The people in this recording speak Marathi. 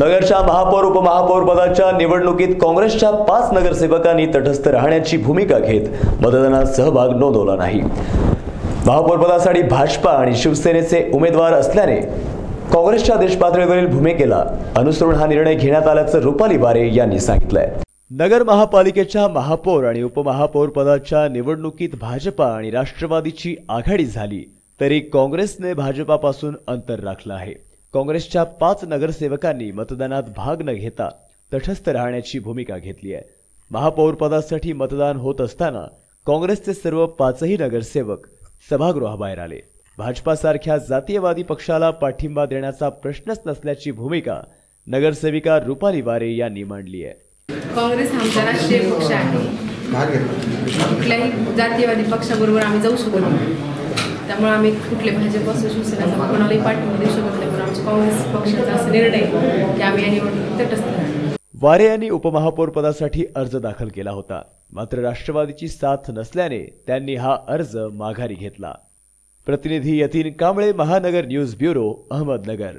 नगरच्या महापौर उपमहापौर पदाच्या निवडणुकीत काँग्रेसच्या 5 नगरसेवकांनी तटस्थ राहण्याची भूमिका घेत मतदानात सहभाग नोंदवला नाही। महापौर पदासाठी भाजपा आणि शिवसेनेचे उमेदवार असल्याने काँग्रेसच्या देशपातळीवरील भूमिकेला अनुसरून हा निर्णय घेण्यात आल्याचं रुपाली वारे यांनी सांगितलंय। नगर महापालिकेच्या महापौर आणि उपमहापौर पदाच्या निवडणुकीत भाजपा आणि राष्ट्रवादीची आघाडी झाली तरी काँग्रेसने भाजपापासून अंतर राखलं आहे। काँग्रेसच्या 5 नगरसेवकांनी मतदानात भाग न घेता तटस्थ राहण्याची भूमिका घेतली आहे। महापौर पदासाठी मतदान होत असताना काँग्रेसचे सर्व 5ही नगरसेवक सभागृहाबाहेर आले। भाजपासारख्या जातीयवादी पक्षाला पाठिंबा देण्याचा प्रश्नच नसल्याची भूमिका नगरसेविका रुपाली वारे यांनी मांडली आहे। काँग्रेस हा आमचा राष्ट्रीय पक्ष आहे। कुठल्याही जातीयवादी पक्षाबरोबर आम्ही जाऊ शकत नाही, त्यामुळे आम्ही कुठले भाजप असो शिवसेनेचा कोणालाही पाठिंबा देऊ शकत नाही। पण आमचा काँग्रेस पक्षाचा असा निर्णय की आम्ही या निवडणुकीत तटस्थ राहणार। वारे यांनी उपमहापौर पदासाठी अर्ज दाखल केला होता, मात्र राष्ट्रवादीची साथ नसल्याने त्यांनी हा अर्ज माघारी घेतला। प्रतिनिधी यतीन कांबळे, महानगर न्यूज ब्युरो, अहमदनगर।